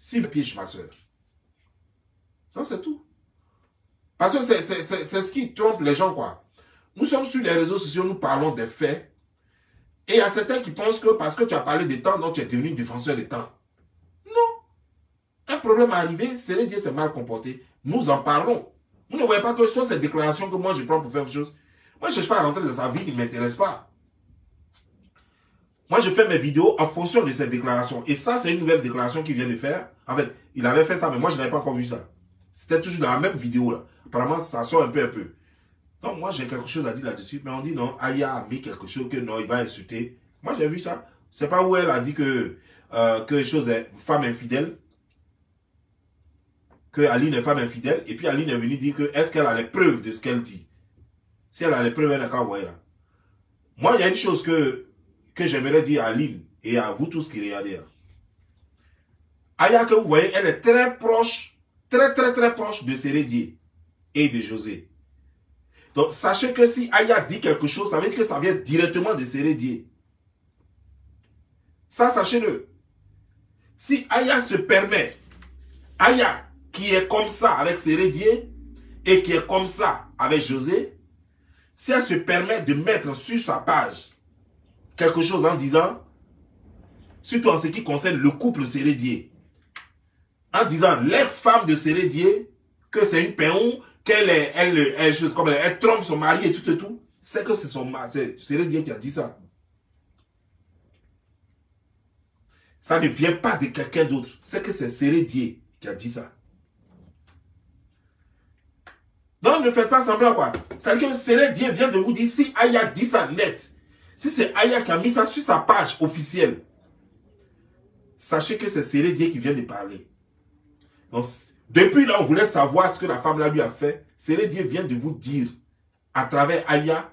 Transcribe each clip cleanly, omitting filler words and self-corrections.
s'il piège ma soeur. Non, c'est tout. Parce que c'est ce qui trompe les gens, quoi. Nous sommes sur les réseaux sociaux, nous parlons des faits. Et il y a certains qui pensent que parce que tu as parlé des temps, donc tu es devenu défenseur des temps. Non. Un problème est arrivé, Sérédié s'est mal comporté. Nous en parlons. Vous ne voyez pas que soit cette déclaration que moi je prends pour faire quelque chose. Moi, je ne cherche pas à rentrer dans sa vie, il ne m'intéresse pas. Moi, je fais mes vidéos en fonction de cette déclaration. Et ça, c'est une nouvelle déclaration qu'il vient de faire. En fait, il avait fait ça, mais moi, je n'avais pas encore vu ça. C'était toujours dans la même vidéo, là. Apparemment, ça sort un peu. Donc, moi, j'ai quelque chose à dire là-dessus. Mais on dit non, Aya a mis quelque chose que non, il va insulter. Moi, j'ai vu ça. C'est pas où elle a dit que chose est femme infidèle. Que Aline est femme infidèle. Et puis, Aline est venue dire que est-ce qu'elle a les preuves de ce qu'elle dit. Si elle a les preuves, elle n'a qu'à envoyer là. Moi, il y a une chose que j'aimerais dire à Aline et à vous tous qui regardez. Aya, que vous voyez, elle est très proche, très proche de Sérédié et de José. Donc, sachez que si Aya dit quelque chose, ça veut dire que ça vient directement de Sérédié. Ça, sachez-le. Si Aya se permet, Aya qui est comme ça avec Sérédié et qui est comme ça avec José, si elle se permet de mettre sur sa page quelque chose en disant, surtout en ce qui concerne le couple Sérédié, en disant l'ex-femme de Sérédié, que c'est une péon, elle trompe son mari et tout, c'est que c'est son mari, c'est Sérédié qui a dit ça. Ça ne vient pas de quelqu'un d'autre, c'est que c'est Sérédié qui a dit ça. Donc ne faites pas semblant, quoi. C'est-à-dire que Sérédié vient de vous dire, si Aya dit ça net, si c'est Aya qui a mis ça sur sa page officielle, sachez que c'est Sérédié qui vient de parler. Donc, depuis là, on voulait savoir ce que la femme là lui a fait. Sérédié vient de vous dire, à travers Aya,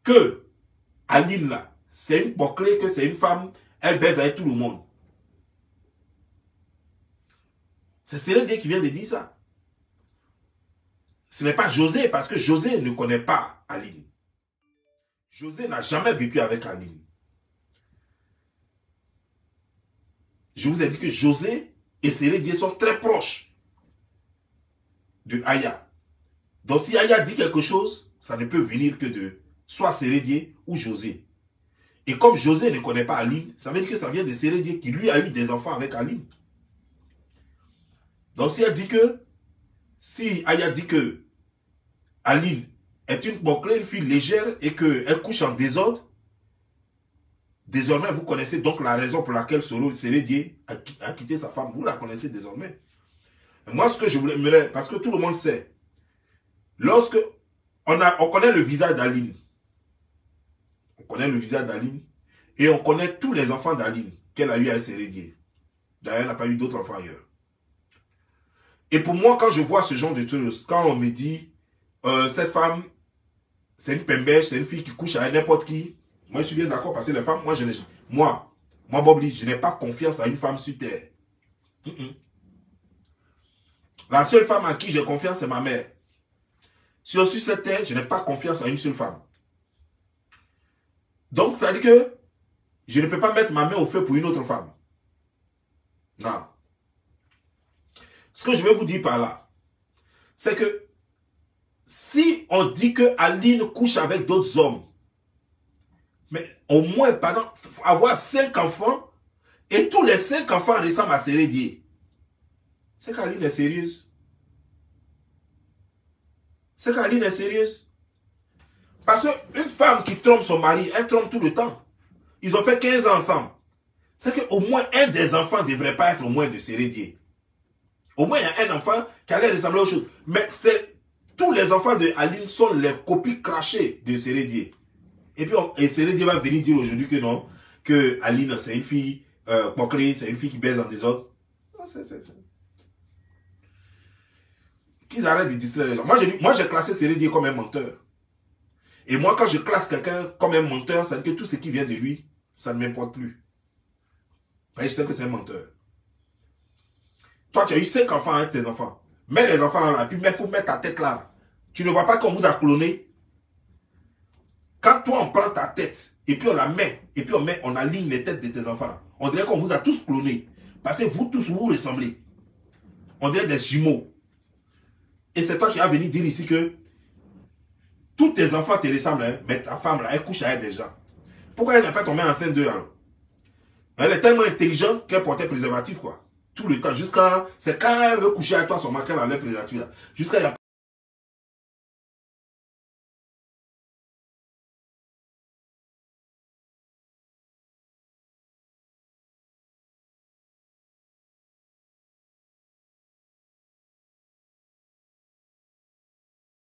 que Aline là, c'est une bouclée, que c'est une femme, elle baise avec tout le monde. C'est Sérédié qui vient de dire ça. Ce n'est pas José, parce que José ne connaît pas Aline. José n'a jamais vécu avec Aline. Je vous ai dit que José et Sérédié sont très proches de Aya. Donc si Aya dit quelque chose, ça ne peut venir que de soit Sérédié ou José. Et comme José ne connaît pas Aline, ça veut dire que ça vient de Sérédié qui lui a eu des enfants avec Aline. Donc si elle dit que, si Aya dit que Aline est une bouclée, une fille légère et qu'elle couche en désordre, désormais vous connaissez donc la raison pour laquelle Sérédié a quitté sa femme. Vous la connaissez désormais. Et moi ce que je voulais, parce que tout le monde sait, lorsque on connaît le visage d'Aline, on connaît le visage d'Aline et on connaît tous les enfants d'Aline qu'elle a eu à Sérédié. D'ailleurs, elle n'a pas eu d'autres enfants ailleurs. Et pour moi, quand je vois ce genre de choses, quand on me dit cette femme, c'est une pembèche, c'est une fille qui couche avec n'importe qui, moi je suis bien d'accord parce que les femmes, moi Bobli, je n'ai pas confiance à une femme sur terre. La seule femme à qui j'ai confiance, c'est ma mère. Sur cette terre, je n'ai pas confiance à une seule femme. Donc, ça veut dire que je ne peux pas mettre ma main au feu pour une autre femme. Non. Ce que je vais vous dire par là, c'est que si on dit que Aline couche avec d'autres hommes, mais au moins, pardon, avoir 5 enfants, et tous les 5 enfants ressemblent à Sérédié, c'est qu'Aline est sérieuse. C'est qu'Aline est sérieuse. Parce qu'une femme qui trompe son mari, elle trompe tout le temps. Ils ont fait 15 ans ensemble. C'est qu'au moins un des enfants ne devrait pas être au moins de Sérédié. Au moins, il y a un enfant qui allait ressembler aux choses. Mais tous les enfants de Aline sont les copies crachées de Sérédié. Et puis, Sérédié va venir dire aujourd'hui que non, que Aline, c'est une fille bouclée, c'est une fille qui baise en désordre. Non, qu'ils arrêtent de distraire les gens. Moi, j'ai classé Sérédié comme un menteur. Et moi, quand je classe quelqu'un comme un menteur, ça veut dire que tout ce qui vient de lui, ça ne m'importe plus. Parce que je sais que c'est un menteur. Toi, tu as eu 5 enfants avec tes enfants. Mets les enfants là, puis il faut mettre ta tête là. Tu ne vois pas qu'on vous a cloné. Quand toi, on prend ta tête, et puis on la met, et puis on aligne les têtes de tes enfants là. On dirait qu'on vous a tous clonés. Parce que vous tous, vous ressemblez. On dirait des jumeaux. Et c'est toi qui vas venir dire ici que tous tes enfants te ressemblent, hein, mais ta femme, là, elle couche avec des gens. Pourquoi elle n'a pas tombé enceinte d'eux, alors? Elle est tellement intelligente qu'elle portait préservatif, quoi. Tout le temps, jusqu'à... C'est quand elle veut coucher avec toi, son mari, qu'elle enlève préservatif, là. Jusqu'à...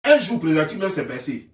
Un jour, préservatif, même c'est percé.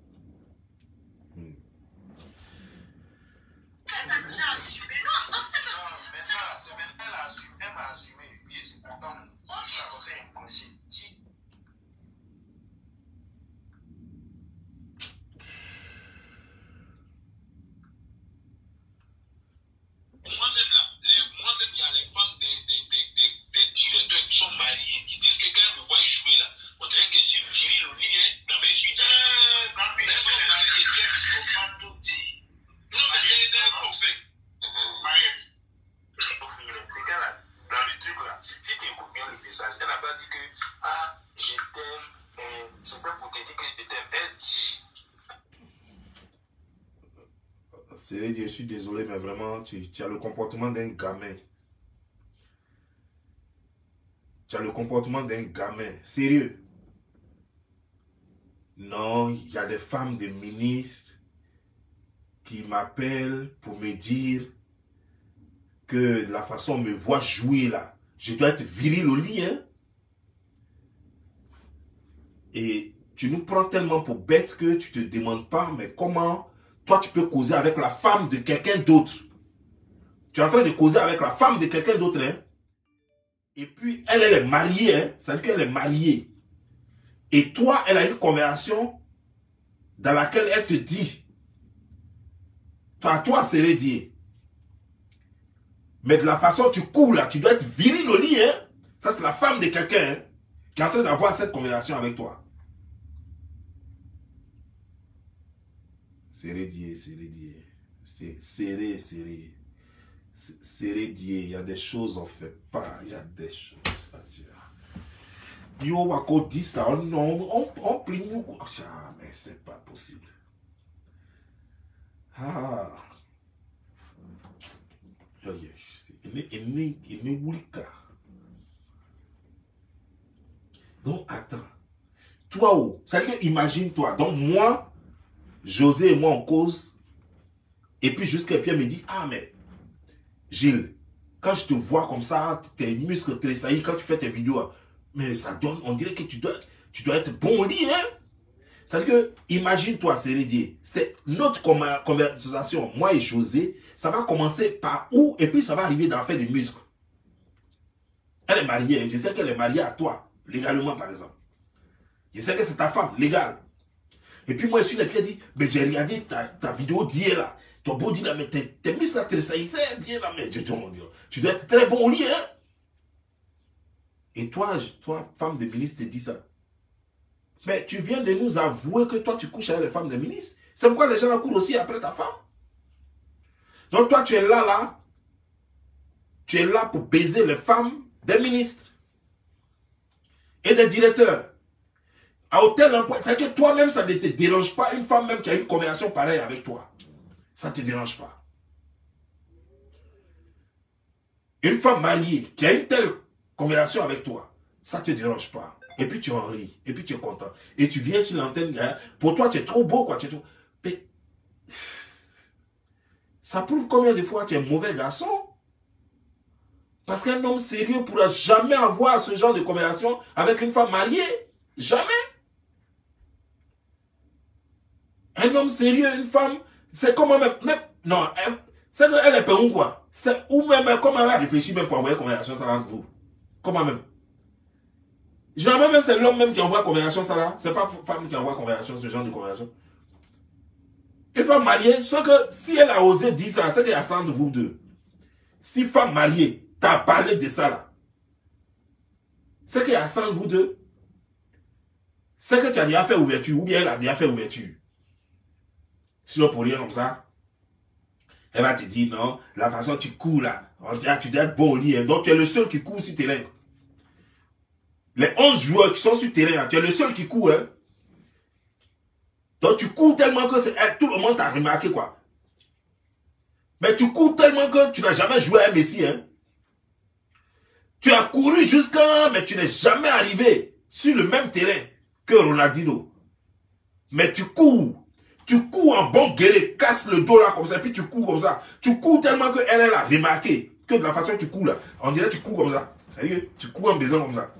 Je suis désolé, mais vraiment, tu as le comportement d'un gamin. Tu as le comportement d'un gamin. Sérieux. Non, il y a des femmes de ministres qui m'appellent pour me dire que la façon dont on me voit jouer là, je dois être viril au lit, hein. Et tu nous prends tellement pour bête que tu te demandes pas, mais comment toi tu peux causer avec la femme de quelqu'un d'autre? Tu es en train de causer avec la femme de quelqu'un d'autre, hein? Et puis elle est mariée, hein? C'est-à-dire qu'elle est mariée. Et toi, elle a une conversation dans laquelle elle te dit, toi, c'est Dieu. Mais de la façon dont tu cours là, tu dois être viril au lit, hein? Ça, c'est la femme de quelqu'un, hein, qui est en train d'avoir cette conversation avec toi. C'est Dieu, c'est Dieu. C'est serré. C'est Dieu. Il y a des choses on ne fait pas. Il y a des choses à dire. Yo, wako dit ça, on plie nous. Ah, mais c'est pas possible. Ah. Donc, attends. Toi, oh, ça veut dire, imagine-toi. Donc, moi, José et moi, on cause. Et puis, jusqu'à Pierre me dit, ah, mais, Gilles, quand je te vois comme ça, tes muscles tressaillent, quand tu fais tes vidéos, mais ça donne, on dirait que tu dois être bon au lit, hein. C'est-à-dire que, imagine-toi, c'est notre conversation, moi et José, ça va commencer par où, et puis ça va arriver dans faire des muscles. Elle est mariée, je sais qu'elle est mariée à toi, légalement par exemple. Je sais que c'est ta femme, légale. Et puis moi, je suis les pieds, dit, mais j'ai regardé ta vidéo d'hier là, ton body là, mais tes muscles là, tressaillissaient bien là, mais tu dois être très bon au lit, hein. Et toi, femme de ministre, te dis ça. Mais tu viens de nous avouer que toi, tu couches avec les femmes de ministre. C'est pourquoi les gens la courent aussi après ta femme. Donc toi, tu es là. Tu es là pour baiser les femmes des ministres. Et des directeurs. À hôtel, c'est que toi-même, ça ne te dérange pas. Une femme même qui a une conversation pareille avec toi. Ça ne te dérange pas. Une femme mariée qui a une telle conversation avec toi, ça ne te dérange pas. Et puis tu en ris, et puis tu es content. Et tu viens sur l'antenne, pour toi tu es trop beau, quoi. Tu es trop... Mais ça prouve combien de fois tu es un mauvais garçon. Parce qu'un homme sérieux ne pourra jamais avoir ce genre de conversation avec une femme mariée. Jamais. Un homme sérieux, une femme, c'est comme même non, c'est qu'elle est pas où quoi. Ou même, comment elle va réfléchir même pour envoyer une conversation ça entre vous. Comment même. Généralement, même c'est l'homme même qui envoie conversation, ça là. C'est pas la femme qui envoie conversation, ce genre de conversation. Une femme mariée, sauf que si elle a osé dire ça, c'est qu'il y a ça entre vous deux. Si femme mariée t'a parlé de ça là, c'est qu'il y a ça entre vous deux. C'est que tu as déjà fait ouverture, ou bien elle a déjà fait ouverture. Sinon, pour rien comme ça, elle va te dire non, la façon dont tu cours là, tu dois être beau au lit, hein. Donc tu es le seul qui court si tu es là. Les 11 joueurs qui sont sur le terrain, tu es le seul qui court. Hein. Donc tu cours tellement que tout le monde t'a remarqué quoi. Mais tu cours tellement que tu n'as jamais joué à Messi. Hein. Tu as couru jusqu'à... Mais tu n'es jamais arrivé sur le même terrain que Ronaldinho. Mais tu cours. Tu cours en bon guerrier, casse le dos là comme ça, puis tu cours comme ça. Tu cours tellement qu'elle a remarqué que de la façon que tu cours là, on dirait que tu cours comme ça. Sérieux, tu cours en baisant comme ça.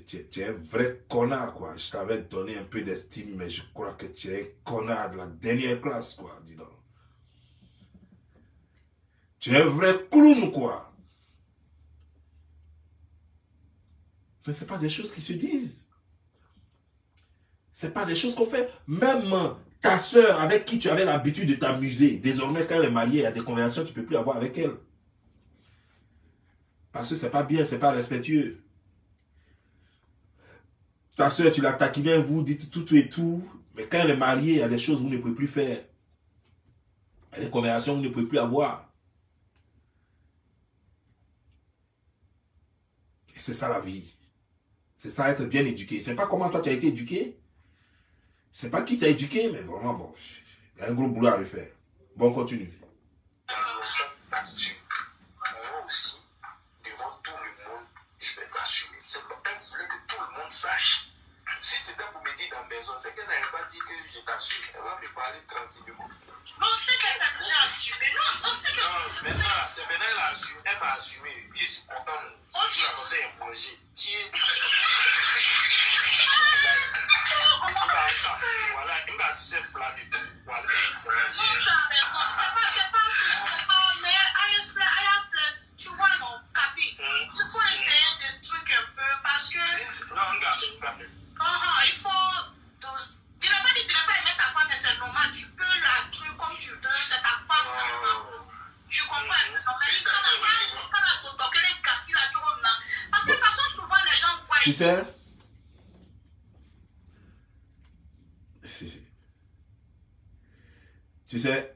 Tu es un vrai connard quoi. Je t'avais donné un peu d'estime, mais je crois que tu es un connard de la dernière classe quoi, dis donc. Tu es un vrai clown quoi. Mais ce n'est pas des choses qui se disent. Ce n'est pas des choses qu'on fait. Même ta soeur avec qui tu avais l'habitude de t'amuser, désormais quand elle est mariée, il y a des conversations que tu ne peux plus avoir avec elle. Parce que ce n'est pas bien, ce n'est pas respectueux. Ta soeur, tu la taquinais, vous dites tout et tout. Mais quand elle est mariée, il y a des choses que vous ne pouvez plus faire. Il y a des conversations que vous ne pouvez plus avoir. Et c'est ça la vie. C'est ça être bien éduqué. C'est pas comment toi tu as été éduqué. C'est pas qui t'a éduqué, mais vraiment bon. Il y a un gros boulot à refaire. Bon, continue. Moi aussi, devant tout le monde, je vais t'assumer. C'est pas qu'elle voulait que tout le monde sache. Si c'était pour me dire dans la maison, c'est qu'elle n'avait pas dit que je t'assume. Elle va me parler tranquillement. Mais on sait qu'elle t'a déjà assumé. Non, on sait que... Non, mais ça, c'est maintenant elle a assumé. Elle m'a assumé. Puis je suis content. Je la conseille un projet. Tiens. Voilà, il m'a chef là du tout. Voilà. Tu as raison. C'est pas tout. Mais I have tu vois, mon capi. Il faut essayer des trucs un peu parce que... Non, regarde. Il faut... Tu n'as pas aimer ta femme, mais c'est normal. Tu peux la truc comme tu veux. C'est ta femme. Tu comprends? Mais parce que de toute façon, souvent, les gens voient... Tu sais? Tu sais,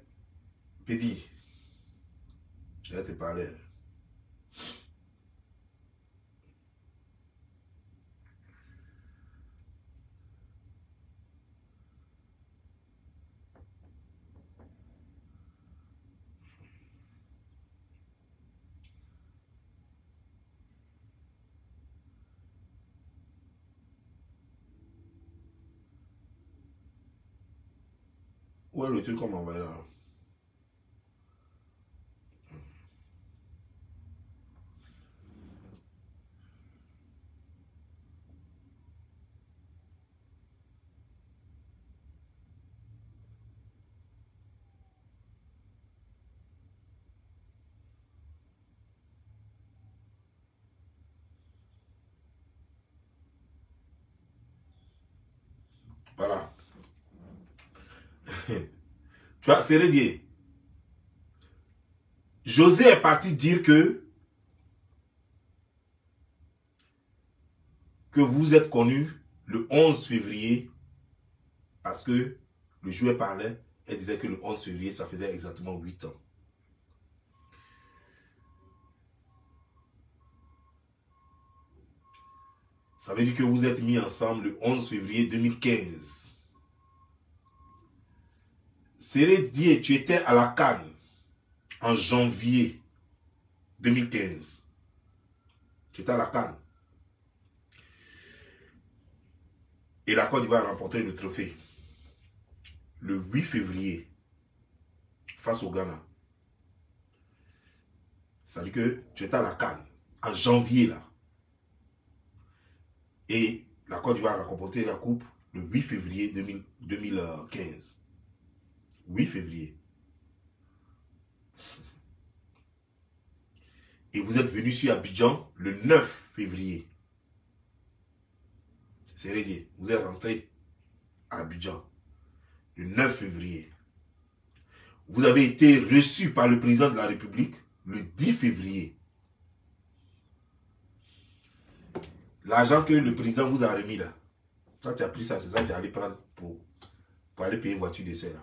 Petit, je vais te parler. Où est le truc qu'on m'a envoyé là? Voilà. Tu vois, c'est Rédier. José est parti dire que vous êtes connu le 11 février parce que le joueur parlait et disait que le 11 février, ça faisait exactement 8 ans. Ça veut dire que vous êtes mis ensemble le 11 février 2015. Sérédier, tu étais à la CAN en janvier 2015. Tu étais à la CAN. Et la Côte d'Ivoire a remporté le trophée le 8 février face au Ghana. Ça veut dire que tu étais à la CAN en janvier là. Et la Côte d'Ivoire a remporté la coupe le 8 février 2015. 8 février. Et vous êtes venu sur Abidjan le 9 février. C'est réglé. Vous êtes rentré à Abidjan le 9 février. Vous avez été reçu par le président de la République le 10 février. L'argent que le président vous a remis là, quand tu as pris ça, c'est ça que tu as allé prendre pour aller payer voiture d'essai là.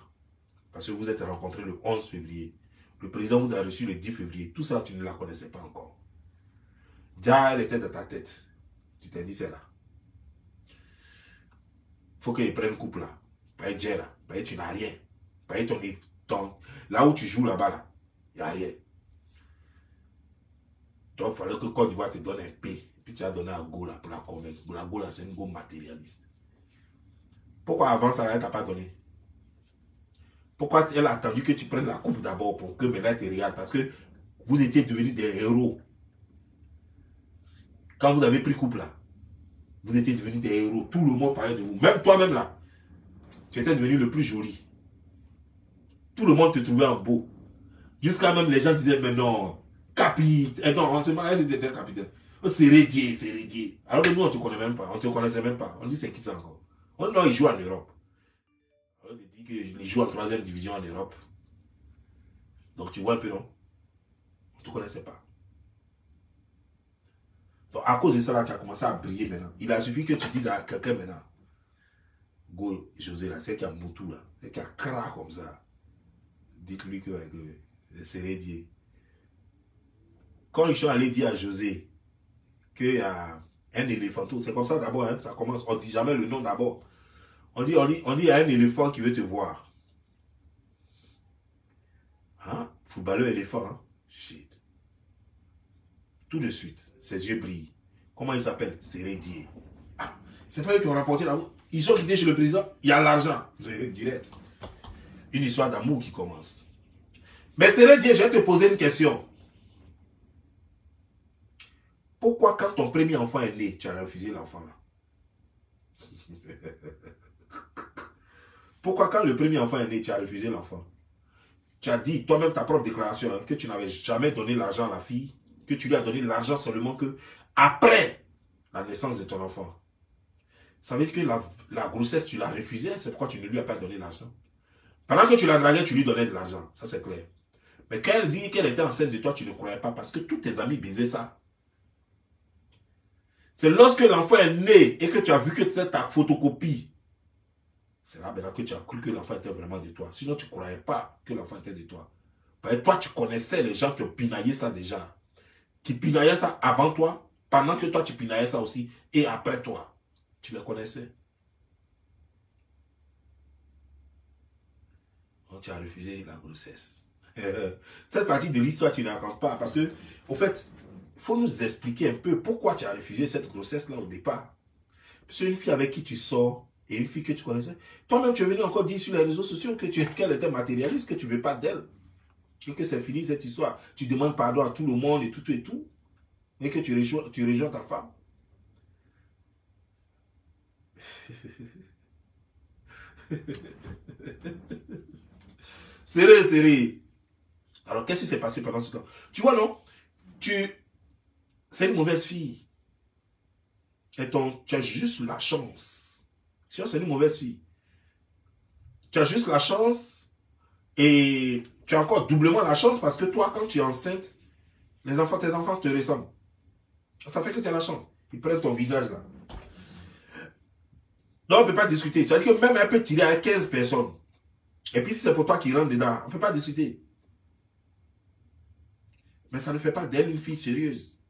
Parce que vous êtes rencontrés le 11 février. Le président vous a reçu le 10 février. Tout ça, tu ne la connaissais pas encore. Déjà, elle était dans ta tête. Tu t'es dit, c'est là. Faut qu'ils prennent couple là. Pas être là. Pas être, tu n'as rien. Pas être ton. Là où tu joues là-bas, là, il n'y a rien. Donc, il fallait que Côte d'Ivoire te donne un P. Puis tu as donné à Go là pour la convaincre. La Go là, c'est une Go matérialiste. Pourquoi avant ça, elle ne t'a pas donné? Pourquoi elle a attendu que tu prennes la coupe d'abord pour que maintenant elle te regarde? Parce que vous étiez devenus des héros. Quand vous avez pris coupe là, vous étiez devenus des héros. Tout le monde parlait de vous. Même toi-même là, tu étais devenu le plus joli. Tout le monde te trouvait en beau. Jusqu'à même les gens disaient, mais non, capitaine. Non, on se mariait, c'était capitaine. C'est Rédier, c'est Rédier. Alors que nous, on ne te connaît même pas. On ne te connaissait même pas. On dit, c'est qui ça encore? Oh non, il joue en Europe. Alors, il dit qu'il joue en 3e division en Europe. Donc, tu vois un peu, non? On ne te connaissait pas. Donc, à cause de ça, là, tu as commencé à briller maintenant. Il a suffi que tu dises à quelqu'un maintenant, Go, José, là, c'est qui a Moutou, là, c'est qui a Kra comme ça. Dites-lui que c'est Rédier. Quand ils sont allés dire à José qu'il y a un éléphant, c'est comme ça d'abord, hein, ça commence, on ne dit jamais le nom d'abord. On dit, il y a un éléphant qui veut te voir. Hein? Footballeur éléphant, hein? Shit. Tout de suite, ses yeux brillent. Comment il s'appelle? C'est Rédier. Ah, c'est pas eux qui ont rapporté la route. Ils sont quittés chez le président, il y a l'argent. Direct. Une histoire d'amour qui commence. Mais c'est Rédier, je vais te poser une question. Pourquoi quand ton premier enfant est né, tu as refusé l'enfant là? Pourquoi quand le premier enfant est né, tu as refusé l'enfant? Tu as dit toi-même ta propre déclaration hein, que tu n'avais jamais donné l'argent à la fille, que tu lui as donné l'argent seulement que après la naissance de ton enfant. Ça veut dire que la grossesse, tu l'as refusée, c'est pourquoi tu ne lui as pas donné l'argent. Pendant que tu la draguais, tu lui donnais de l'argent, ça c'est clair. Mais quand elle dit qu'elle était enceinte de toi, tu ne croyais pas parce que tous tes amis baisaient ça. C'est lorsque l'enfant est né et que tu as vu que c'est ta photocopie. C'est là maintenant que tu as cru que l'enfant était vraiment de toi. Sinon, tu ne croyais pas que l'enfant était de toi. Parce que toi, tu connaissais les gens qui ont pinaillé ça déjà. Qui pinaillaient ça avant toi, pendant que toi, tu pinaillais ça aussi, et après toi. Tu les connaissais. Donc, tu as refusé la grossesse. Cette partie de l'histoire, tu ne racontes pas. Parce que, au fait, il faut nous expliquer un peu pourquoi tu as refusé cette grossesse-là au départ. Parce qu'une fille avec qui tu sors, et une fille que tu connaissais, toi-même, tu es venu encore dire sur les réseaux sociaux qu'elle était matérialiste, que tu ne veux pas d'elle. Que c'est fini cette histoire. Tu demandes pardon à tout le monde et tout et tout. Et que tu rejoins ta femme. Serré. Alors, qu'est-ce qui s'est passé pendant ce temps? Tu vois, non? C'est une mauvaise fille. Et tu as juste la chance. C'est une mauvaise fille. Tu as juste la chance et tu as encore doublement la chance parce que toi, quand tu es enceinte, tes enfants te ressemblent. Ça fait que tu as la chance. Ils prennent ton visage là. Donc, on ne peut pas discuter. C'est-à-dire que même elle peut tirer à 15 personnes. Et puis, si c'est pour toi qui rentre dedans, on ne peut pas discuter. Mais ça ne fait pas d'elle une fille sérieuse.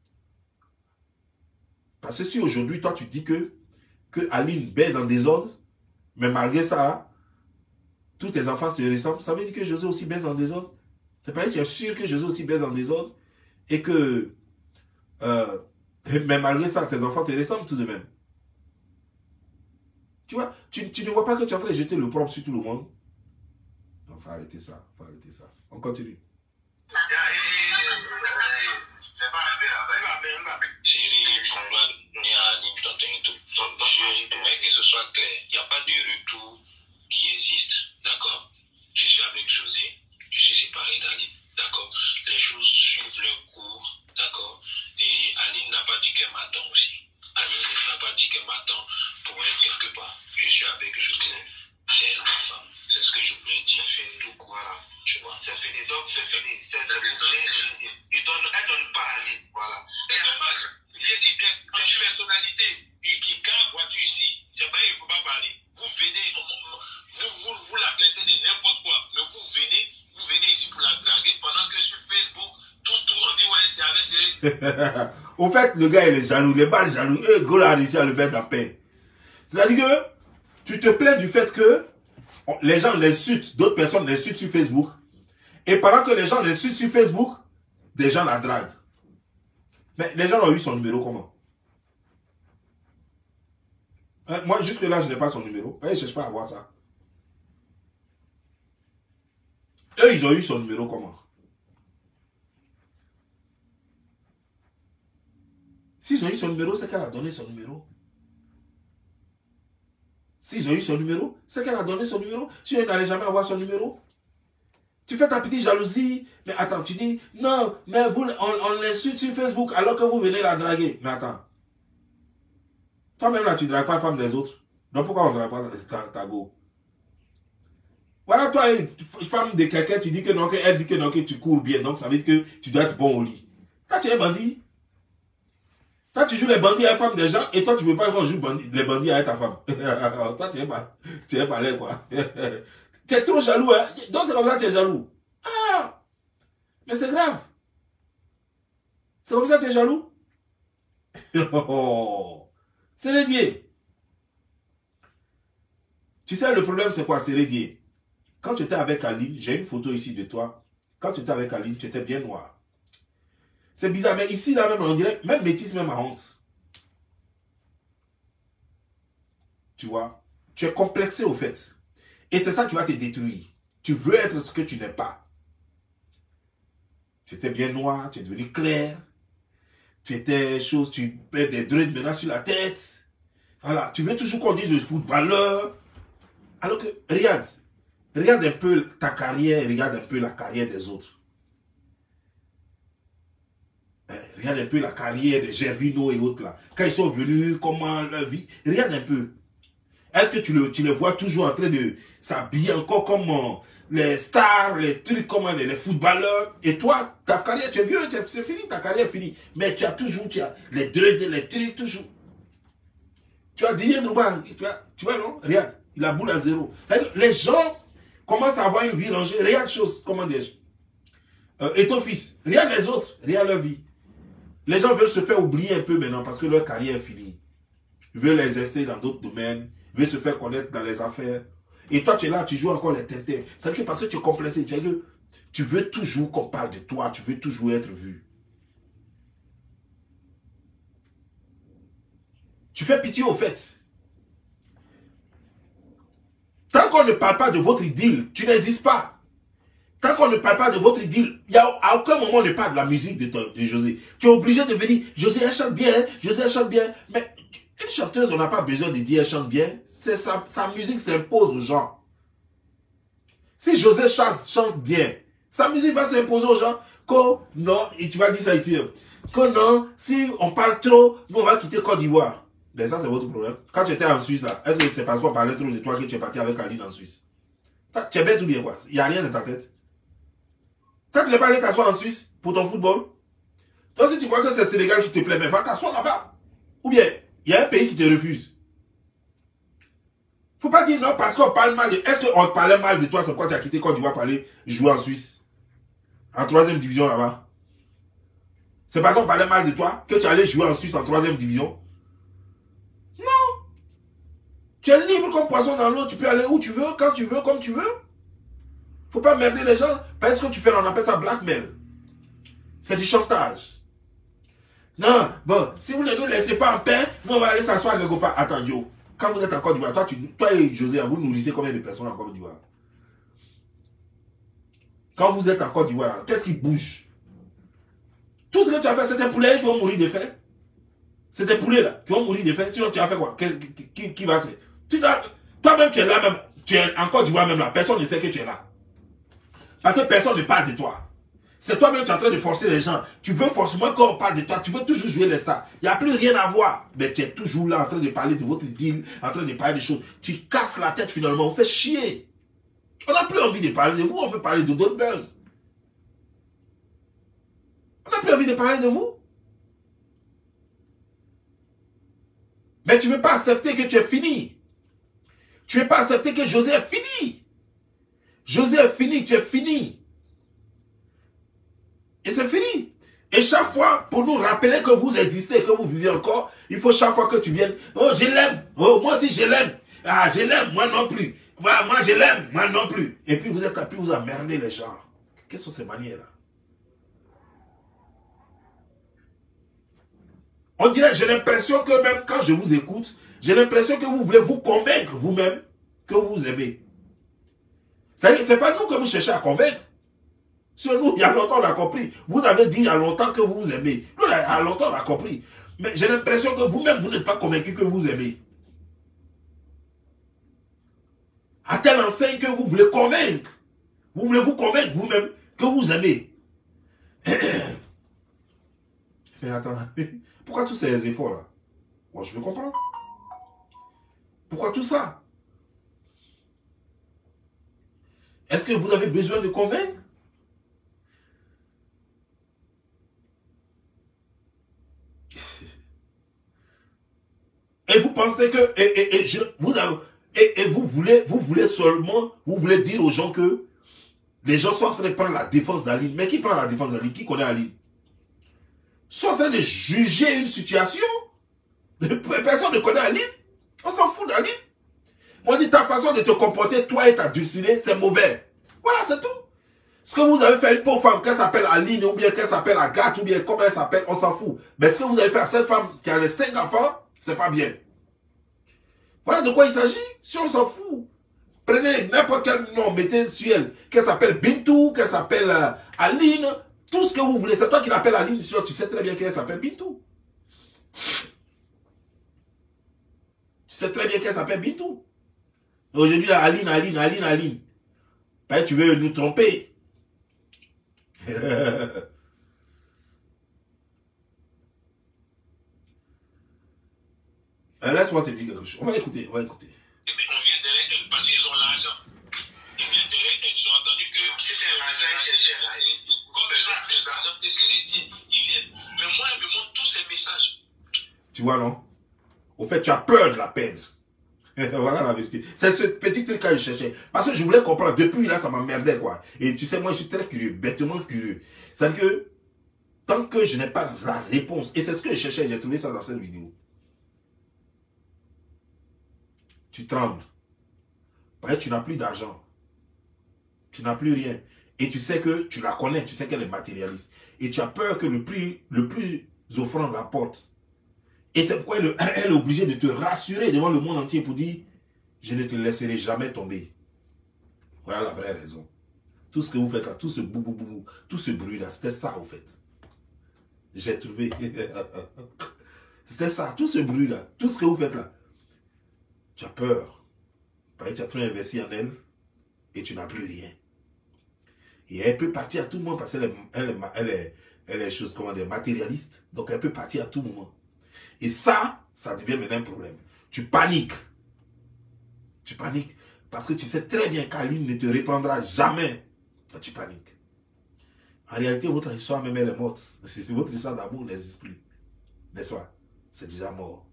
Parce que si aujourd'hui, toi, tu dis que Aline baise en désordre, mais malgré ça, tous tes enfants se ressemblent, ça veut dire que José aussi baise en désordre. C'est pas que tu es sûr que José aussi baise en désordre et que, mais malgré ça, tes enfants te ressemblent tout de même. Tu vois, tu ne vois pas que tu es en train de jeter le propre sur tout le monde. Donc, il faut arrêter ça. On continue. J'aimerais que ce soit clair. Il n'y a pas de retour qui existe, d'accord? Je suis avec José, je suis séparé d'Aline, d'accord? Les choses suivent leur cours, d'accord? Et Aline n'a pas dit qu'elle m'attend aussi. Aline n'a pas dit qu'elle m'attend pour être quelque part. Je suis avec José, c'est elle ma femme. C'est ce que je voulais dire. Tout quoi là, tu vois? C'est fini, donc c'est fini. C'est fini. Au fait, le gars, il est jaloux. Les balles jaloux. Et Gaulle a réussi à le mettre en paix. C'est-à-dire que tu te plains du fait que les gens l'insultent, d'autres personnes l'insultent sur Facebook. Et pendant que les gens l'insultent sur Facebook, des gens la draguent. Mais les gens ont eu son numéro comment? Hein, moi, jusque-là, je n'ai pas son numéro. Je ne cherche pas à voir ça. Eux, ils ont eu son numéro comment? S'ils ont eu son numéro, c'est qu'elle a donné son numéro. S'ils ont eu son numéro, c'est qu'elle a donné son numéro. Si elle n'allait jamais avoir son numéro, tu fais ta petite jalousie. Mais attends, tu dis, non, mais vous, on l'insulte sur Facebook alors que vous venez la draguer. Mais attends. Toi-même là, tu ne dragues pas la femme des autres. Donc pourquoi on ne drague pas ta go? Voilà, toi, une femme de quelqu'un, tu dis que non, elle dit que non, que tu cours bien. Donc ça veut dire que tu dois être bon au lit. Toi, tu es bandit. Toi, tu joues les bandits à la femme des gens et toi, tu ne veux pas qu'on joue les bandits à ta femme. Toi, tu es pas là, quoi. Tu es trop jaloux, hein. Donc, c'est comme ça que tu es jaloux. Ah! Mais c'est grave. C'est comme ça que tu es jaloux. C'est Rédier. Tu sais, le problème, c'est quoi? C'est Rédier. Quand tu étais avec Aline, j'ai une photo ici de toi. Quand tu étais avec Aline, tu étais bien noir. C'est bizarre, mais ici, là même, on dirait, même métis, même à honte. Tu vois? Tu es complexé au fait. Et c'est ça qui va te détruire. Tu veux être ce que tu n'es pas. Tu étais bien noir, tu es devenu clair. Tu étais chose, tu mets des dreads maintenant sur la tête. Voilà, tu veux toujours qu'on dise le footballeur. Alors que, regarde un peu ta carrière, regarde un peu la carrière des autres. Regarde un peu la carrière de Gervino et autres là. Quand ils sont venus, comment leur vie. Regarde un peu. Est-ce que tu les vois toujours en train de s'habiller encore comme les stars, les trucs comme les footballeurs? Et toi, ta carrière, tu es vieux, c'est fini, ta carrière est finie. Mais tu as toujours, tu as les dreads, les trucs, toujours. Tu as Didier Drogba, tu vois non? Regarde, il a boule à zéro. Les gens commencent à avoir une vie rangée. Regarde chose, comment dire. Et ton fils, regarde les autres, regarde leur vie. Les gens veulent se faire oublier un peu maintenant parce que leur carrière est finie. Ils veulent les essayer dans d'autres domaines. Ils veulent se faire connaître dans les affaires. Et toi, tu es là, tu joues encore les tintins. C'est que parce que tu es complexé. Tu veux toujours qu'on parle de toi. Tu veux toujours être vu. Tu fais pitié au fait. Tant qu'on ne parle pas de votre idylle, tu n'existes pas. Tant qu'on ne parle pas de votre idylle, à aucun moment on ne parle de la musique de José. Tu es obligé de venir. José, elle chante bien. José, elle chante bien. Mais une chanteuse, on n'a pas besoin de dire elle chante bien. Sa musique s'impose aux gens. Si José chante bien, sa musique va s'imposer aux gens. Que non, et tu vas dire ça ici. Que non, si on parle trop, nous on va quitter Côte d'Ivoire. Ben ça c'est votre problème. Quand tu étais en Suisse là, est-ce que c'est parce qu'on parlait trop de toi que tu es parti avec Aline en Suisse? Tu es bête ou bien quoi? Il n'y a rien dans ta tête. Quand tu n'es pas allé t'asseoir en Suisse pour ton football, toi si tu crois que c'est Sénégal qui te plaît, mais va t'asseoir là-bas. Ou bien, il y a un pays qui te refuse. Faut pas dire non parce qu'on parle mal de... Est-ce qu'on parlait mal de toi, c'est pourquoi tu as quitté Côte d'Ivoire pour aller jouer en Suisse? En 3e division là-bas. C'est parce qu'on parlait mal de toi que tu allais jouer en Suisse en 3e division? Non. Tu es libre comme poisson dans l'eau, tu peux aller où tu veux, quand tu veux, comme tu veux. Faut pas merder les gens parce que tu fais, on appelle ça blackmail. C'est du chantage. Non, bon, si vous ne nous laissez pas en paix, nous on va aller s'asseoir quelque part. Attends, yo, quand vous êtes en Côte d'Ivoire, toi et José, vous nourrissez combien de personnes en Côte d'Ivoire? Quand vous êtes en Côte d'Ivoire, qu'est-ce qui bouge? Tout ce que tu as fait, c'est tes poulets qui vont mourir de faim. C'est tes poulets là qui vont mourir de faim. Sinon, tu as fait quoi? Qui va se... Toi-même, tu es là même. Tu es en Côte d'Ivoire même là. Personne ne sait que tu es là. Parce que personne ne parle de toi. C'est toi-même qui es en train de forcer les gens. Tu veux forcément qu'on parle de toi. Tu veux toujours jouer les stars. Il n'y a plus rien à voir. Mais tu es toujours là en train de parler de votre deal, en train de parler des choses. Tu casses la tête finalement. On fait chier. On n'a plus envie de parler de vous. On veut parler de d'autres buzz. On n'a plus envie de parler de vous. Mais tu ne veux pas accepter que tu es fini. Tu ne veux pas accepter que José est fini. José est fini, tu es fini. Et c'est fini. Et chaque fois, pour nous rappeler que vous existez, que vous vivez encore, il faut chaque fois que tu viennes, oh, je l'aime, oh, moi aussi je l'aime, ah, je l'aime, moi non plus, moi je l'aime, moi non plus. Et puis vous êtes là, puis vous emmerdez les gens. Quelles sont ces manières-là? On dirait, j'ai l'impression que même quand je vous écoute, j'ai l'impression que vous voulez vous convaincre vous-même que vous aimez. C'est-à-dire, ce n'est pas nous que vous cherchez à convaincre. Sur nous, il y a longtemps, on a compris. Vous avez dit il y a longtemps que vous vous aimez. Nous, il y a longtemps, on a compris. Mais j'ai l'impression que vous-même, vous n'êtes pas convaincu que vous aimez. À telle enseigne que vous voulez convaincre. Vous voulez vous convaincre vous-même que vous aimez. Mais attends, pourquoi tous ces efforts-là? Moi, je veux comprendre. Pourquoi tout ça? Est-ce que vous avez besoin de convaincre? Et vous pensez que vous voulez seulement, vous voulez dire aux gens que les gens sont en train de prendre la défense d'Aline. Mais qui prend la défense d'Aline? Qui connaît Aline? Sont en train de juger une situation. Personne ne connaît Aline. On s'en fout d'Aline. On dit ta façon de te comporter, toi et ta dulcinée, c'est mauvais. Voilà, c'est tout. Ce que vous avez fait à une pauvre femme, qu'elle s'appelle Aline, ou bien qu'elle s'appelle Agathe, ou bien comment elle s'appelle, on s'en fout. Mais ce que vous avez fait à cette femme qui a les 5 enfants, c'est pas bien. Voilà de quoi il s'agit. Si on s'en fout, prenez n'importe quel nom, mettez sur elle, qu'elle s'appelle Bintou, qu'elle s'appelle Aline, tout ce que vous voulez. C'est toi qui l'appelles Aline, tu sais très bien qu'elle s'appelle Bintou. Tu sais très bien qu'elle s'appelle Bintou. Aujourd'hui, Aline. Ben, tu veux nous tromper. Laisse-moi te dire quelque chose. On va écouter. Mais on vient derrière elle parce qu'ils ont l'argent. Ils viennent derrière elle. J'ai entendu que c'était l'argent qu'ils cherchaient là. Comme l'argent que c'est dit, ils viennent. Mais moi, elle me montre tous ces messages. Tu vois, non? Au fait, tu as peur de la perdre. Voilà la vérité. C'est ce petit truc que je cherchais. Parce que je voulais comprendre. Depuis là, ça m'emmerdait, quoi. Et tu sais, moi, je suis très curieux, bêtement curieux. C'est-à-dire que, tant que je n'ai pas la réponse, et c'est ce que je cherchais, j'ai trouvé ça dans cette vidéo. Tu trembles. Parce que tu n'as plus d'argent. Tu n'as plus rien. Et tu sais que tu la connais, tu sais qu'elle est matérialiste. Et tu as peur que le plus offrant la porte. Et c'est pourquoi elle est obligée de te rassurer devant le monde entier pour dire, je ne te laisserai jamais tomber. Voilà la vraie raison. Tout ce que vous faites là, tout ce boubou, tout ce bruit là, c'était ça au fait. J'ai trouvé. C'était ça, tout ce bruit là, tout ce que vous faites là. Tu as peur. Parce que tu as trop investi en elle et tu n'as plus rien. Et elle peut partir à tout moment parce qu'elle est chose, comment dire, matérialiste. Donc elle peut partir à tout moment. Et ça devient maintenant un problème. Tu paniques. Tu paniques. Parce que tu sais très bien qu'Aline ne te reprendra jamais quand tu paniques. En réalité, votre histoire même, elle est morte. Votre histoire d'amour n'existe plus. N'est-ce pas? C'est déjà mort.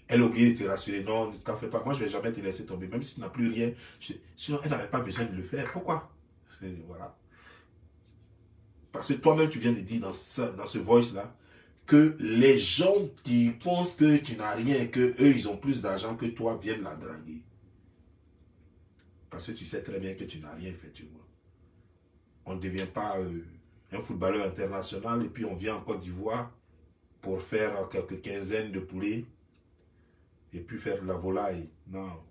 Elle a oublié de te rassurer. Non, ne t'en fais pas. Moi, je ne vais jamais te laisser tomber. Même si tu n'as plus rien. Sinon, elle n'avait pas besoin de le faire. Pourquoi? Voilà. Parce que toi-même, tu viens de dire dans ce voice-là, que les gens qui pensent que tu n'as rien, que eux ils ont plus d'argent que toi, viennent la draguer. Parce que tu sais très bien que tu n'as rien, effectivement. On ne devient pas un footballeur international et puis on vient en Côte d'Ivoire pour faire quelques quinzaines de poulets et puis faire de la volaille. Non.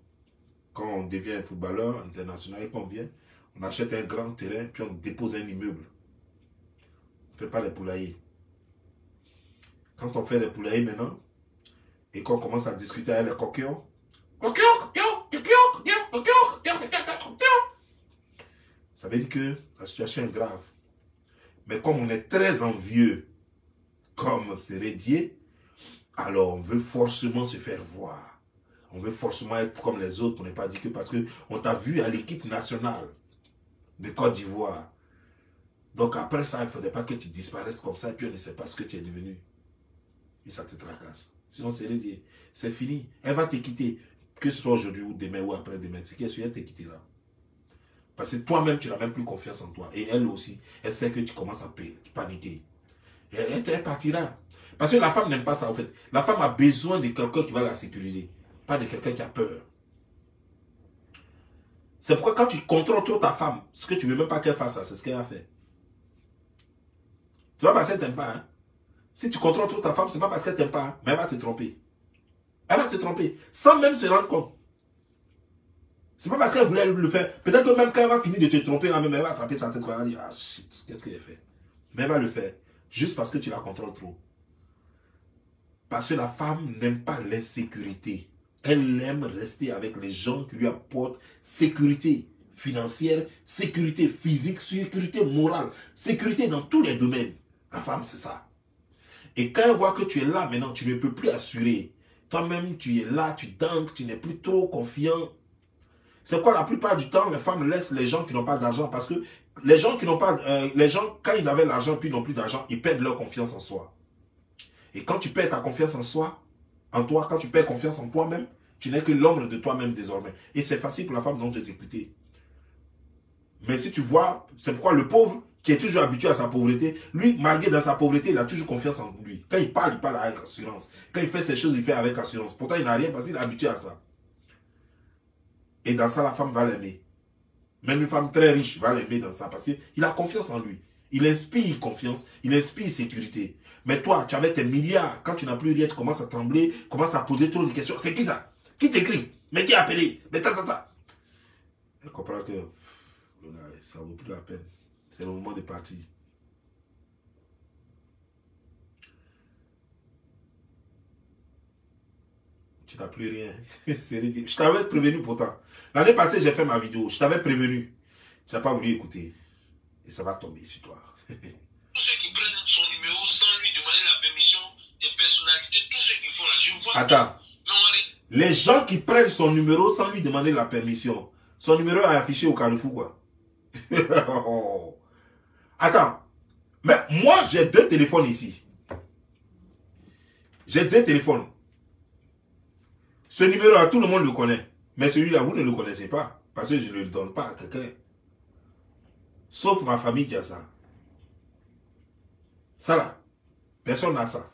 Quand on devient un footballeur international et qu'on vient, on achète un grand terrain puis on dépose un immeuble. On ne fait pas les poulaillers. Quand on fait des poulaillers maintenant, et qu'on commence à discuter avec les coquillons, ça veut dire que la situation est grave. Mais comme on est très envieux, comme Sérédier, alors on veut forcément se faire voir. On veut forcément être comme les autres. On n'est pas dit que parce qu'on t'a vu à l'équipe nationale de Côte d'Ivoire. Donc après ça, il ne faudrait pas que tu disparaisses comme ça et puis on ne sait pas ce que tu es devenu. Et ça te tracasse. Sinon, c'est fini. Elle va te quitter. Que ce soit aujourd'hui ou demain ou après-demain. C'est qu'elle te quittera. Parce que toi-même, tu n'as même plus confiance en toi. Et elle aussi, elle sait que tu commences à paniquer. Elle partira. Parce que la femme n'aime pas ça, en fait. La femme a besoin de quelqu'un qui va la sécuriser, pas de quelqu'un qui a peur. C'est pourquoi quand tu contrôles trop ta femme, ce que tu ne veux même pas qu'elle fasse, c'est ce qu'elle a fait. C'est pas parce qu'elle t'aime pas. Hein. Si tu contrôles trop ta femme, c'est pas parce qu'elle t'aime pas, hein, mais elle va te tromper. Elle va te tromper, sans même se rendre compte. C'est pas parce qu'elle voulait le faire. Peut-être que même quand elle va finir de te tromper, elle va attraper sa tête, elle va dire, ah shit, qu'est-ce qu'elle a fait? Mais elle va le faire, juste parce que tu la contrôles trop. Parce que la femme n'aime pas l'insécurité. Elle aime rester avec les gens qui lui apportent sécurité financière, sécurité physique, sécurité morale, sécurité dans tous les domaines. La femme, c'est ça. Et quand elle voit que tu es là maintenant, tu ne peux plus assurer. Toi-même, tu es là, tu danques, tu n'es plus trop confiant. C'est quoi la plupart du temps, les femmes laissent les gens qui n'ont pas d'argent parce que les gens qui n'ont pas, les gens, quand ils avaient l'argent puis n'ont plus d'argent, ils perdent leur confiance en soi. Et quand tu perds ta confiance en soi, en toi, quand tu perds confiance en toi-même, tu n'es que l'ombre de toi-même désormais. Et c'est facile pour la femme donc de t'écouter. Mais si tu vois, c'est pourquoi le pauvre, qui est toujours habitué à sa pauvreté, lui, malgré dans sa pauvreté, il a toujours confiance en lui. Quand il parle avec assurance. Quand il fait ses choses, il fait avec assurance. Pourtant, il n'a rien parce qu'il est habitué à ça. Et dans ça, la femme va l'aimer. Même une femme très riche va l'aimer dans ça parce qu'il a confiance en lui. Il inspire confiance, il inspire sécurité. Mais toi, tu avais tes milliards. Quand tu n'as plus rien, tu commences à trembler, commences à poser trop de questions. C'est qui ça? Qui t'écrit? Mais qui a appelé? Mais ta. Elle comprend que ça ne vaut plus la peine. C'est le moment de partir. Tu n'as plus rien. Je t'avais prévenu pourtant. L'année passée, j'ai fait ma vidéo. Je t'avais prévenu. Tu n'as pas voulu écouter. Et ça va tomber sur toi. Tous ceux qui prennent son numéro sans lui demander la permission des personnalités, tous ceux qui font là, je vois. Attends. Les gens qui prennent son numéro sans lui demander la permission. Son numéro est affiché au Carrefour, quoi. Attends. Mais moi, j'ai 2 téléphones ici. J'ai 2 téléphones. Ce numéro-là, tout le monde le connaît. Mais celui-là, vous ne le connaissez pas. Parce que je ne le donne pas à quelqu'un. Sauf ma famille qui a ça. Ça là. Personne n'a ça.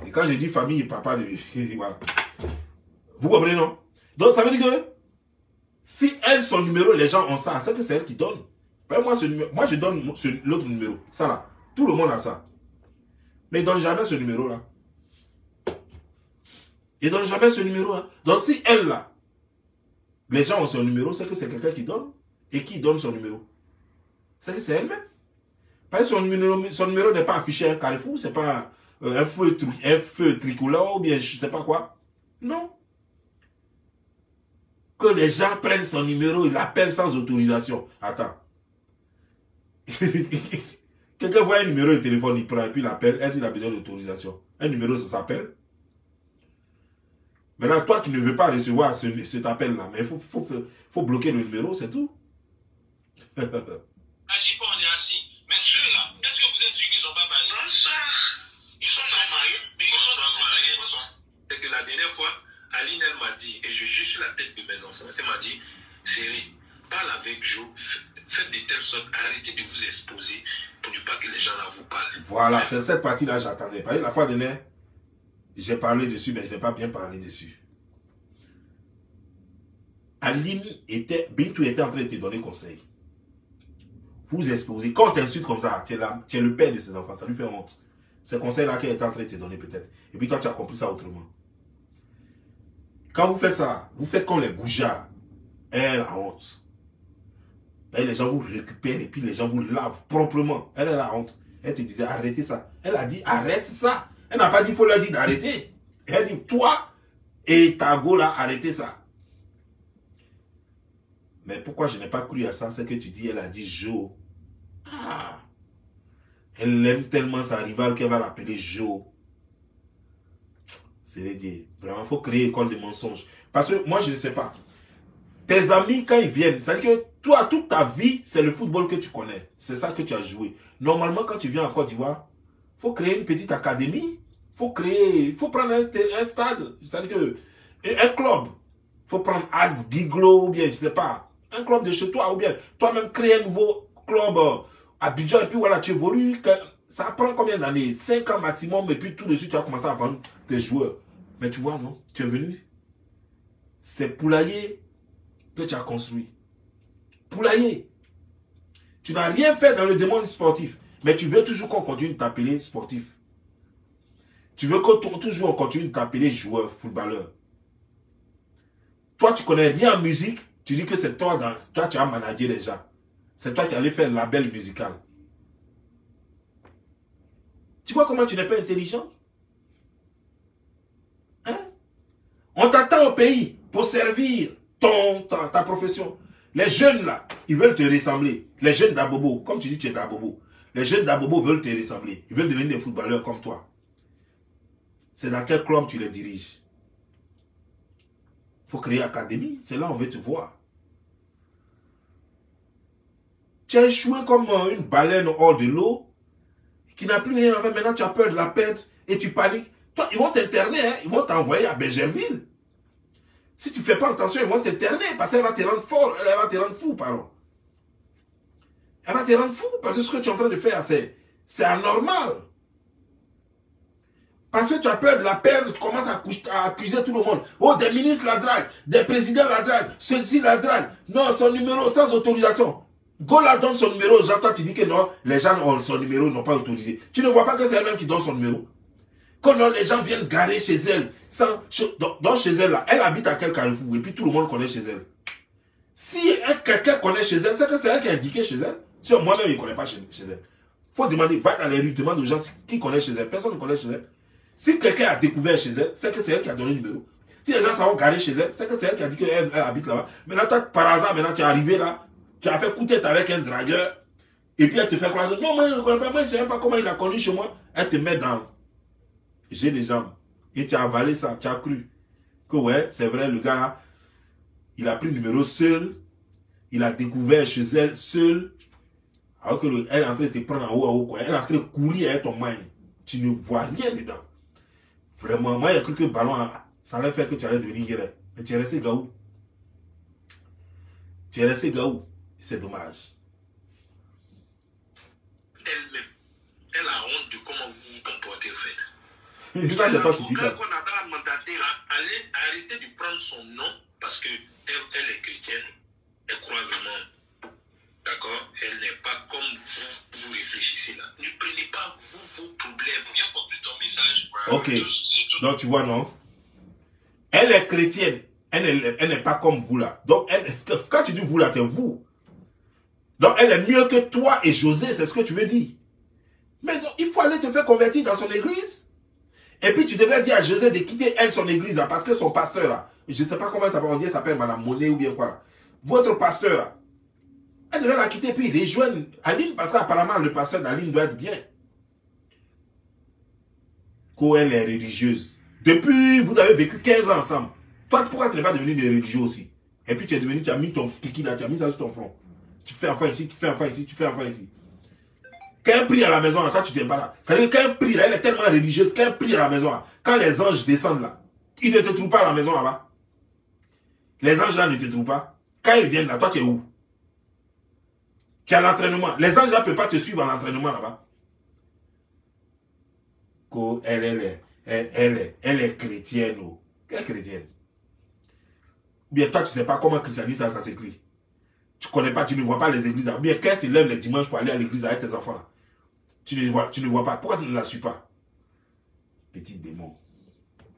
Et quand je dis famille, papa, voilà. Vous comprenez, non? Donc, ça veut dire que si elle, son numéro, les gens ont ça, c'est que c'est elle qui donne. Ben, moi, je donne l'autre numéro. Ça là. Tout le monde a ça. Mais ils ne donnent jamais ce numéro-là. Ils ne donnent jamais ce numéro-là. Donc, si elle, là, les gens ont son numéro, c'est que c'est quelqu'un qui donne. Et qui donne son numéro? C'est que c'est elle-même. Parce que son numéro n'est pas affiché à un Carrefour, c'est pas un feu tricolore ou bien je ne sais pas quoi. Non. Que les gens prennent son numéro, ils l'appellent sans autorisation. Attends. Quelqu'un voit un numéro de téléphone, il prend et puis il l'appelle. Est-ce qu'il a besoin d'autorisation? Un numéro, ça s'appelle. Maintenant, toi qui ne veux pas recevoir cet appel-là, mais il faut bloquer le numéro, c'est tout. Agis pas, on est assis. Mais ceux-là, est-ce que vous êtes sûr qu'ils n'ont pas marié? Non, ça. Ils sont pas mariés, mais ils sont pas mariés. C'est que la dernière fois, Aline, elle m'a dit, et je juge sur la tête de mes enfants, elle m'a dit, Chérie, parle avec Joe, faites de telle sorte, arrêtez de vous exposer pour ne pas que les gens là vous parlent. Voilà, c'est cette partie-là, j'attendais. La fois dernière, j'ai parlé dessus, mais je n'ai pas bien parlé dessus. Aline Bintou était en train de te donner conseil. Vous exposez. Quand on t'insulte comme ça, tu es le père de ses enfants, ça lui fait honte. Ces conseils-là qu'elle est en train de te donner peut-être. Et puis toi, tu as compris ça autrement. Quand vous faites ça, vous faites comme les goujats. Elle a honte. Et les gens vous récupèrent et puis les gens vous lavent proprement. Elle a honte. Elle te disait arrêtez ça. Elle a dit arrête ça. Elle n'a pas dit il faut leur dire d'arrêter. Elle dit toi et ta go là, arrêtez ça. Mais pourquoi je n'ai pas cru à ça? C'est que tu dis, elle a dit Joe. Ah. Elle aime tellement sa rivale qu'elle va l'appeler Joe. C'est dire, vraiment, il faut créer école de mensonges. Parce que moi, je ne sais pas. Tes amis, quand ils viennent, c'est-à-dire que toi, toute ta vie, c'est le football que tu connais. C'est ça que tu as joué. Normalement, quand tu viens en Côte d'Ivoire, il faut créer une petite académie. Il faut prendre un stade. C'est-à-dire que un club. Il faut prendre As Giglo ou bien, je ne sais pas. Un club de chez toi ou bien toi-même créer un nouveau club à Abidjan et puis voilà, tu évolues. ça prend combien d'années? 5 ans maximum, et puis tout de suite, tu vas commencer à vendre tes joueurs. Mais tu vois, non? Tu es venu. C'est poulailler que tu as construit. Poulailler. Tu n'as rien fait dans le domaine sportif. Mais tu veux toujours qu'on continue de t'appeler sportif. Tu veux que toujours on continue de t'appeler joueur, footballeur. Toi, tu connais rien en musique. Tu dis que c'est toi, toi, tu as managé les gens. C'est toi qui allais faire le label musical. Tu vois comment tu n'es pas intelligent? Hein? On t'attend au pays pour servir ta profession. Les jeunes là, ils veulent te ressembler. Les jeunes d'Abobo, comme tu dis, tu es d'Abobo. Les jeunes d'Abobo veulent te ressembler. Ils veulent devenir des footballeurs comme toi. C'est dans quel club tu les diriges? Il faut créer académie. C'est là où on veut te voir. Tu as échoué comme une baleine hors de l'eau qui n'a plus rien à faire. Maintenant, tu as peur de la perdre et tu paniques. Toi, ils vont t'interner. Hein? Ils vont t'envoyer à Bergerville. Si tu ne fais pas attention, ils vont t'interner parce qu'elle va te rendre fort. Elle va te rendre fou, pardon. Elle va te rendre fou parce que ce que tu es en train de faire, c'est anormal. Parce que tu as peur de la perdre, tu commences à accuser tout le monde. Oh, des ministres la draguent, des présidents la draguent, ceux-ci la draguent. Non, son numéro sans autorisation. Gola donne son numéro aux gens, toi tu dis que non, les gens ont son numéro, n'ont pas autorisé. Tu ne vois pas que c'est elle-même qui donne son numéro. Quand non, les gens viennent garer chez elle, donc chez elle, là, elle habite à quel carrefour, et puis tout le monde connaît chez elle. Si quelqu'un connaît chez elle, c'est que c'est elle qui a indiqué chez elle. Si moi-même, je ne connais pas chez elle. Il faut demander, va dans les rues, demande aux gens qui connaissent chez elle. Personne ne connaît chez elle. Si quelqu'un a découvert chez elle, c'est que c'est elle qui a donné le numéro. Si les gens s'en garé chez elle, c'est que c'est elle qui a dit qu'elle habite là-bas. Maintenant, toi, par hasard, maintenant, tu es arrivé là, tu as fait coup de tête avec un dragueur, et puis elle te fait croire, non, moi, je ne connais pas, moi, je ne sais même pas comment il a connu chez moi. Elle te met dans j'ai des jambes. Et tu as avalé ça, tu as cru que ouais, c'est vrai, le gars là, il a pris le numéro seul, il a découvert chez elle seul, alors qu'elle est en train de te prendre en haut, quoi. Elle est en train de courir avec ton main. Tu ne vois rien dedans. Vraiment, moi, il y a cru que le ballon, ça allait faire que tu allais devenir guéret. Mais tu es resté gaou. Tu es resté gaou. C'est dommage. Elle-même, elle a honte de comment vous vous comportez, en fait. C'est ça, c'est toi qui dis ça. Qu'on n'a pas mandaté, arrêtez de prendre son nom parce qu'elle est chrétienne. Elle croit vraiment. D'accord? Elle n'est pas comme vous réfléchissez là. Ne prenez pas vos problèmes. Bien compris ton message. Ok. Donc tu vois, non? Elle est chrétienne. Elle n'est pas comme vous là. Donc, quand tu dis vous là, c'est vous. Donc, elle est mieux que toi et José, c'est ce que tu veux dire. Mais donc, il faut aller te faire convertir dans son église. Et puis, tu devrais dire à José de quitter elle, son église là, parce que son pasteur là, je ne sais pas comment ça s'appelle Madame Monet ou bien quoi là. Votre pasteur là, elle devrait la quitter puis rejoindre Aline, parce qu'apparemment, le pasteur d'Aline doit être bien. Qu'elle est religieuse. Depuis, vous avez vécu 15 ans ensemble. Toi, pourquoi tu n'es pas devenu religieux aussi? Et puis tu es devenu, tu as mis ton kiki là, tu as mis ça sur ton front. Tu fais enfin ici, tu fais enfin ici, tu fais enfin ici. Quand elle prie à la maison, là, quand tu t'es pas là, ça veut dire quand elle prie là, elle est tellement religieuse, quand elle prie à la maison là, quand les anges descendent là, ils ne te trouvent pas à la maison là-bas. Les anges là ne te trouvent pas. Quand ils viennent là, toi tu es où? Tu es à l'entraînement. Les anges là ne peuvent pas te suivre à l'entraînement là-bas. Elle est chrétienne. Oh. Quelle chrétienne? Ou bien toi, tu ne sais pas comment christianisme ça s'écrit. Tu ne connais pas, tu ne vois pas les églises. Ou bien quand elle se lève les dimanches pour aller à l'église avec tes enfants là. Tu ne vois pas. Pourquoi tu ne la suis pas? Petit démon.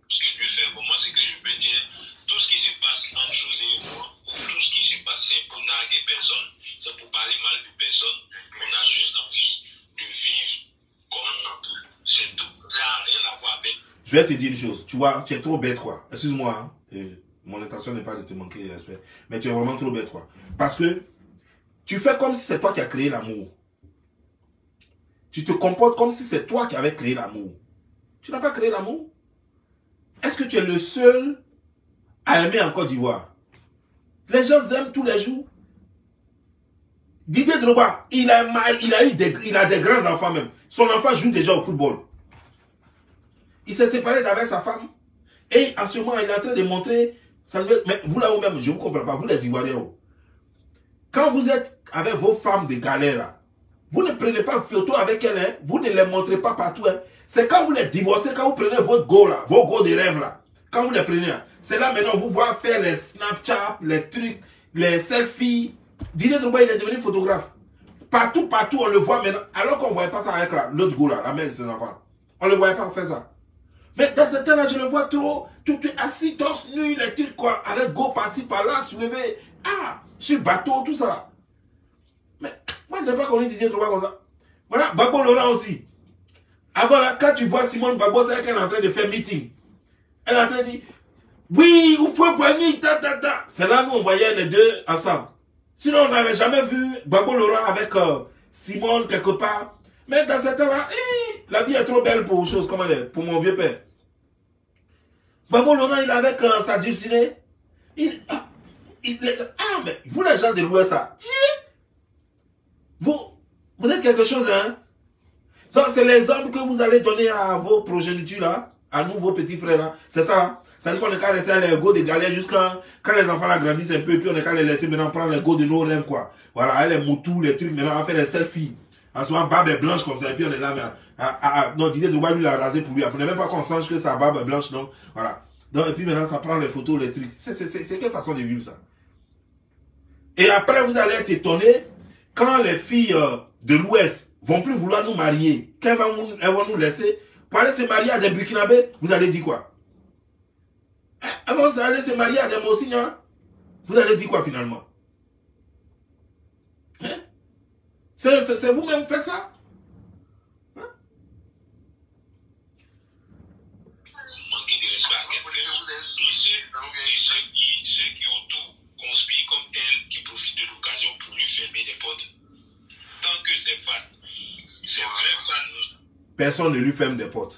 Ce que Dieu fait pour moi, c'est que je peux dire tout ce qui se passe entre José et moi, ou tout ce qui se passe, c'est pour narguer personne, c'est pour parler mal de personne. On a juste envie de vivre comme on peut. C'est tout. Ça n'a rien à voir avec. Je vais te dire une chose. Tu vois, tu es trop bête, quoi. Excuse-moi. Hein. Mon intention n'est pas de te manquer de respect. Mais tu es vraiment trop bête, quoi. Parce que tu fais comme si c'est toi qui as créé l'amour. Tu te comportes comme si c'est toi qui avais créé l'amour. Tu n'as pas créé l'amour. Est-ce que tu es le seul à aimer en Côte d'Ivoire? Les gens aiment tous les jours. Didier Drogba, il a des grands enfants même. Son enfant joue déjà au football. Il s'est séparé avec sa femme. Et en ce moment, il est en train de montrer... Mais vous là-haut même, je ne vous comprends pas. Vous les Ivoiriens. Quand vous êtes avec vos femmes de galère, Vous ne prenez pas photo avec elle, hein. Vous ne les montrez pas partout. Hein. C'est quand vous les divorcez, quand vous prenez votre go là, vos go de rêve là. Quand vous les prenez, c'est là maintenant vous voyez faire les Snapchat, les trucs, les selfies. Didier Drogba, il est devenu photographe. Partout, partout, on le voit maintenant. Alors qu'on ne voyait pas ça avec l'autre go là, la mère de ses enfants. On ne le voyait pas faire ça. Mais dans ce temps-là, je le vois trop. Tout est assis, torse nu, les trucs quoi, avec go par-ci, par-là, soulevé. Ah, sur le bateau, tout ça. Mais moi, je n'ai pas connu Didier Drogba comme ça. Voilà, Gbagbo Laurent aussi. Avant là, quand tu vois Simone Gbagbo, c'est qu'elle est en train de faire meeting. Elle est en train de dire, oui, il faut poigner, ta. C'est là nous on voyait les deux ensemble. Sinon, on n'avait jamais vu Gbagbo Laurent avec Simone quelque part. Mais dans ce temps-là, la vie est trop belle pour autre chose, comme elle est, pour mon vieux père. Gbagbo Laurent, il est avec sa dulcinée. Mais vous les gens de l'Ouest, ça. Vous êtes quelque chose, hein? Donc, c'est l'exemple que vous allez donner à vos progénitures, là, à nous, vos petits frères, là. C'est ça, hein? Ça veut dire qu'on est qu'à laisser les go de galère jusqu'à quand les enfants là grandissent un peu, et puis on est qu'à les laisser maintenant prendre les go de nos rêves, quoi. Voilà, les moutous, les trucs, maintenant on va faire les selfies. En ce moment, barbe est blanche comme ça, et puis on est là, mais non, Didier Drogba lui l'a rasé pour lui. Après, on n'est même pas qu'on sache que sa barbe est blanche, non? Voilà. Donc, et puis maintenant, ça prend les photos, les trucs. C'est quelle façon de vivre ça? Et après, vous allez être étonné quand les filles de l'Ouest vont plus vouloir nous marier, quand elles vont nous laisser pour aller se marier à des Burkinabés, vous allez dire quoi? Elles vont aller se marier à des Mossignans, vous allez dire quoi finalement? Hein? C'est vous-même qui faites ça? Hein? Manquer de respect à quelqu'un. Ceux qui autour conspirent comme elle, qui profitent de l'occasion pour lui fermer des portes. Tant que c'est fan, c'est vrai fan. Personne ne lui ferme des portes.